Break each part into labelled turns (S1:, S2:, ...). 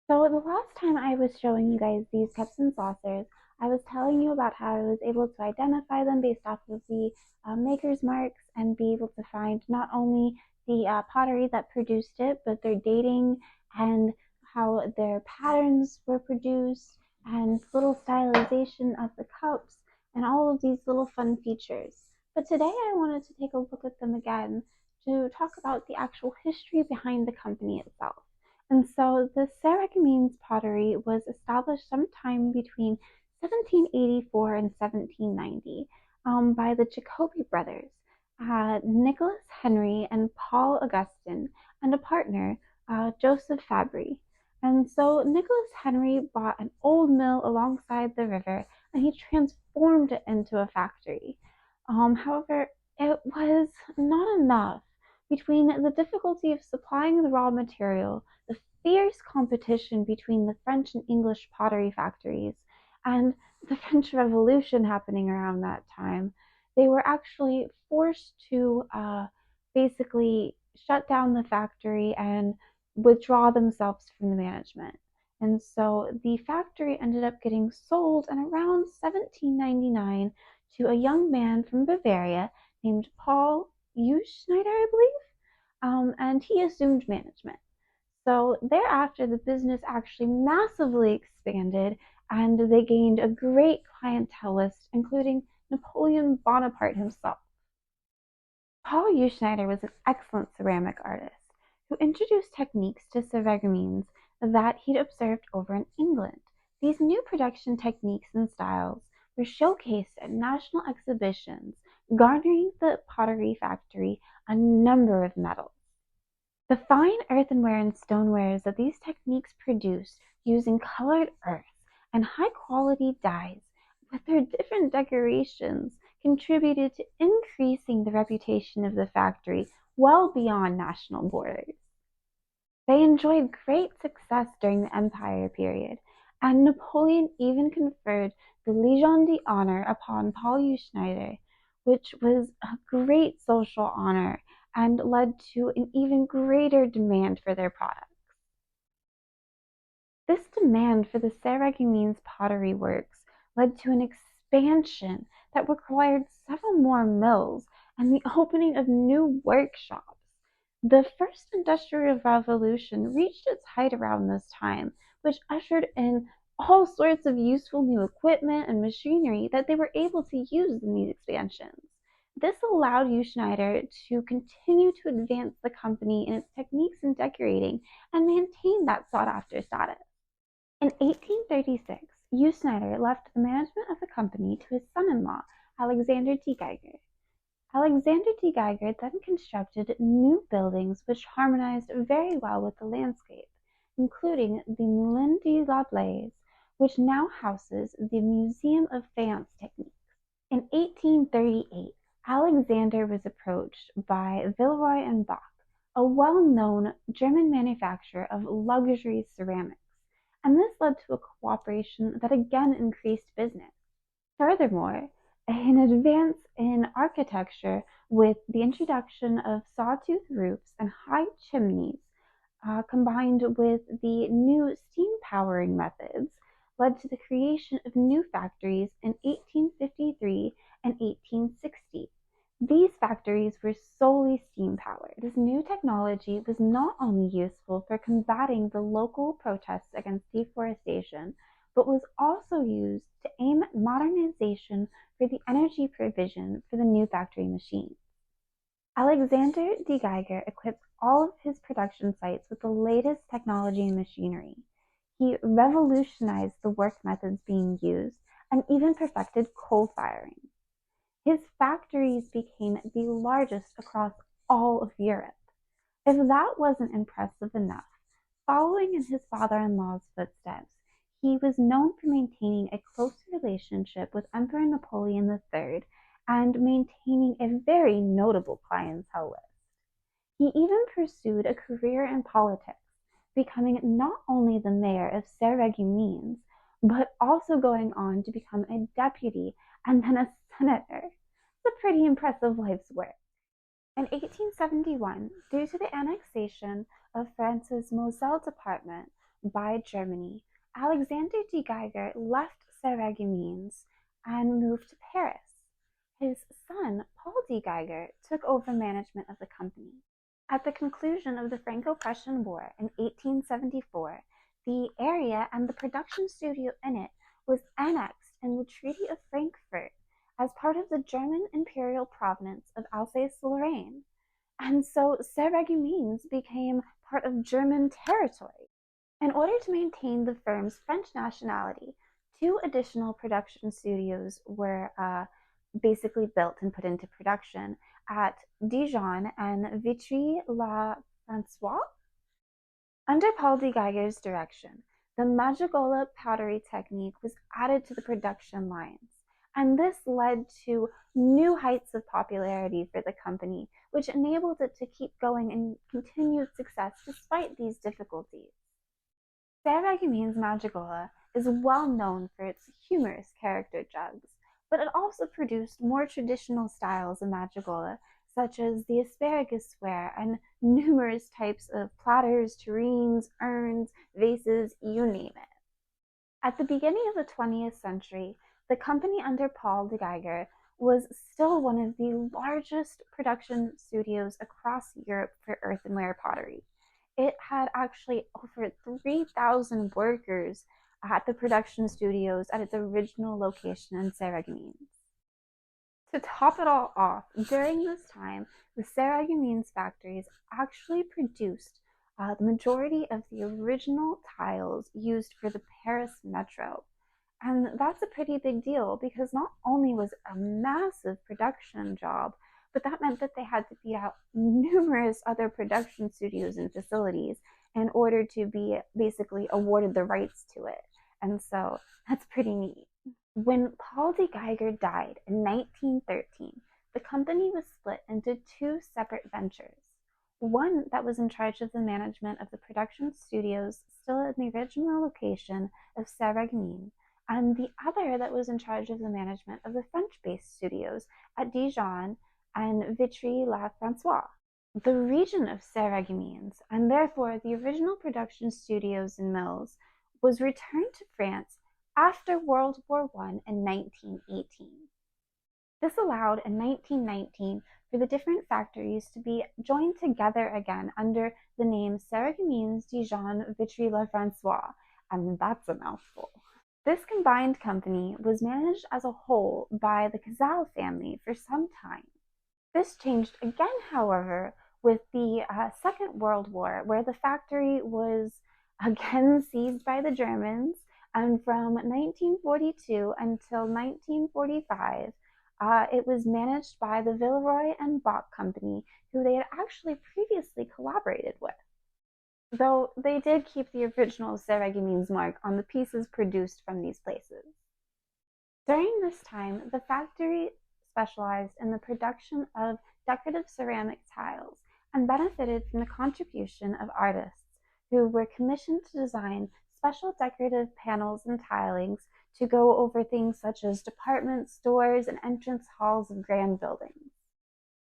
S1: So the last time I was showing you guys these cups and saucers, I was telling you about how I was able to identify them based off of the maker's marks and be able to find not only the pottery that produced it, but their dating and how their patterns were produced and little stylization of the cups and all of these little fun features. But today I wanted to take a look at them again to talk about the actual history behind the company itself. And so the Sarreguemines pottery was established sometime between 1784 and 1790 by the Jacobi brothers, Nicholas Henry and Paul Augustin, and a partner, Joseph Fabry. And so Nicholas Henry bought an old mill alongside the river and he transformed it into a factory. However, it was not enough. Between the difficulty of supplying the raw material, the fierce competition between the French and English pottery factories, and the French Revolution happening around that time, they were actually forced to basically shut down the factory and withdraw themselves from the management. And so the factory ended up getting sold in around 1799 to a young man from Bavaria named Paul Uschneider, I believe, and he assumed management. So thereafter, the business actually massively expanded and they gained a great clientele list, including Napoleon Bonaparte himself. Paul Uschneider was an excellent ceramic artist who introduced techniques to Sarreguemines that he'd observed over in England. These new production techniques and styles were showcased at national exhibitions, garnering the pottery factory a number of medals. The fine earthenware and stonewares that these techniques produced using colored earth and high-quality dyes with their different decorations contributed to increasing the reputation of the factory well beyond national borders. They enjoyed great success during the Empire period, and Napoleon even conferred the Legion d'Honneur upon Paul Uschneider, which was a great social honor and led to an even greater demand for their products. This demand for the Sarreguemines pottery works led to an expansion that required several more mills and the opening of new workshops. The first industrial revolution reached its height around this time, which ushered in all sorts of useful new equipment and machinery that they were able to use in these expansions. This allowed Uschneider to continue to advance the company in its techniques in decorating and maintain that sought-after status. In 1836, Uschneider left the management of the company to his son-in-law, Alexander de Geiger. Alexander de Geiger then constructed new buildings which harmonized very well with the landscape, including the Moulin de la Blaise, which now houses the Museum of Faience Techniques. In 1838, Alexander was approached by Villeroy and Boch, a well-known German manufacturer of luxury ceramics, and this led to a cooperation that again increased business. Furthermore, an advance in architecture with the introduction of sawtooth roofs and high chimneys, combined with the new steam powering methods, led to the creation of new factories in 1853 and 1860. These factories were solely steam powered. This new technology was not only useful for combating the local protests against deforestation, but was also used to aim at modernization for the energy provision for the new factory machines. Alexander de Geiger equipped all of his production sites with the latest technology and machinery. He revolutionized the work methods being used and even perfected coal firing. His factories became the largest across all of Europe. If that wasn't impressive enough, following in his father-in-law's footsteps, he was known for maintaining a close relationship with Emperor Napoleon III and maintaining a very notable clientele list. He even pursued a career in politics, becoming not only the mayor of Sarreguemines, but also going on to become a deputy and then a senator. It's a pretty impressive life's work. In 1871, due to the annexation of France's Moselle department by Germany, Alexander de Geiger left Sarreguemines and moved to Paris. His son, Paul de Geiger, took over management of the company. At the conclusion of the Franco-Prussian War in 1874, the area and the production studio in it was annexed in the Treaty of Frankfurt as part of the German imperial province of Alsace-Lorraine. And so Sarreguemines became part of German territory. In order to maintain the firm's French nationality, two additional production studios were basically built and put into production at Dijon and Vitry-le-François. Under Paul de Geiger's direction, the Magicola pottery technique was added to the production lines, and this led to new heights of popularity for the company, which enabled it to keep going in continued success despite these difficulties. Sarreguemines Magicola is well known for its humorous character jugs, but it also produced more traditional styles of Magicola, such as the asparagus ware and numerous types of platters, tureens, urns, vases, you name it. At the beginning of the 20th century, the company under Paul de Geiger was still one of the largest production studios across Europe for earthenware pottery. It had actually over 3,000 workers at the production studios at its original location in Sarreguemines. To top it all off, during this time, the Sarreguemines factories actually produced the majority of the original tiles used for the Paris metro. And that's a pretty big deal because not only was it a massive production job, but that meant that they had to beat out numerous other production studios and facilities in order to be basically awarded the rights to it. And so that's pretty neat. When Paul de Geiger died in 1913, the company was split into two separate ventures. One that was in charge of the management of the production studios still in the original location of Sarreguemines, and the other that was in charge of the management of the French-based studios at Dijon and Vitry-le-François. The region of Sarreguemines, and therefore the original production studios and mills, was returned to France after World War I in 1918. This allowed in 1919 for the different factories to be joined together again under the name Sarreguemines Dijon Vitry-le-François, and that's a mouthful. This combined company was managed as a whole by the Cazal family for some time. This changed again, however, with the Second World War, where the factory was again seized by the Germans, and from 1942 until 1945, it was managed by the Villeroy and Bock Company, who they had actually previously collaborated with, though they did keep the original Sarreguemines mark on the pieces produced from these places. During this time, the factory specialized in the production of decorative ceramic tiles and benefited from the contribution of artists who were commissioned to design special decorative panels and tilings to go over things such as department stores and entrance halls of grand buildings.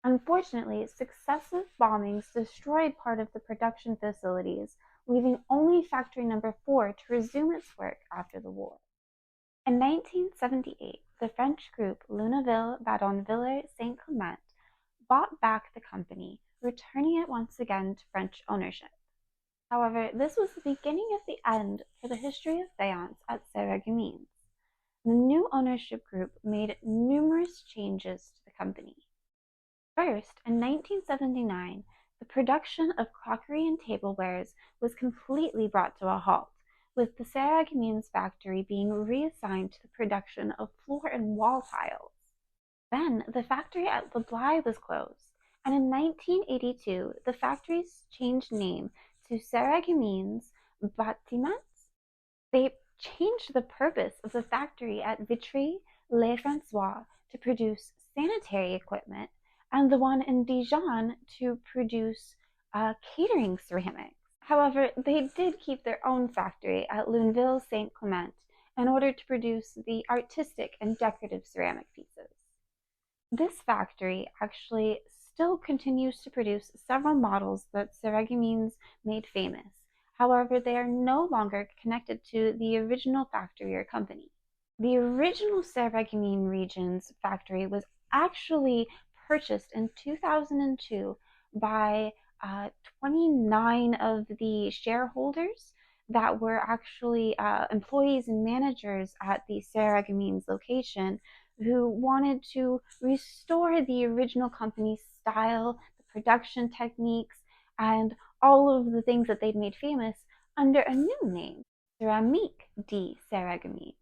S1: Unfortunately, successive bombings destroyed part of the production facilities, leaving only Factory Number 4 to resume its work after the war. In 1978, the French group Luneville-Badonviller-Saint-Clement bought back the company, returning it once again to French ownership. However, this was the beginning of the end for the history of faience at Sarreguemines. The new ownership group made numerous changes to the company. First, in 1979, the production of crockery and tablewares was completely brought to a halt, with the Sarreguemines factory being reassigned to the production of floor and wall tiles. Then, the factory at Le Bly was closed, and in 1982, the factory changed name to Sarreguemines Bâtiments. They changed the purpose of the factory at Vitry-le-François to produce sanitary equipment, and the one in Dijon to produce catering ceramics. However, they did keep their own factory at Luneville-Saint-Clement in order to produce the artistic and decorative ceramic pieces. This factory actually still continues to produce several models that Sarreguemines made famous, However, they are no longer connected to the original factory or company. The original Sarreguemines region's factory was actually purchased in 2002 by 29 of the shareholders that were actually employees and managers at the Sarreguemines location who wanted to restore the original company's style, the production techniques, and all of the things that they'd made famous under a new name, Ceramique de Sarreguemines.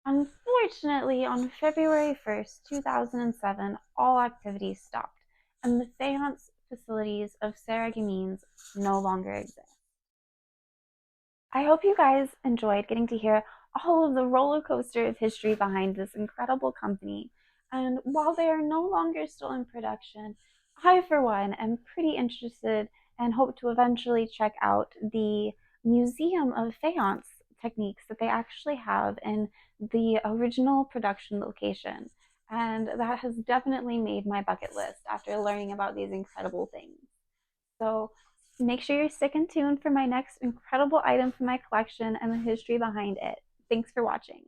S1: Unfortunately, on February 1st, 2007, all activities stopped, and the faience facilities of Sarreguemines no longer exist. I hope you guys enjoyed getting to hear all of the roller coaster of history behind this incredible company. And while they are no longer still in production, I, for one, am pretty interested and hope to eventually check out the Museum of Faience techniques that they actually have in the original production location. And that has definitely made my bucket list after learning about these incredible things. So make sure you're sticking tuned for my next incredible item from my collection and the history behind it. Thanks for watching.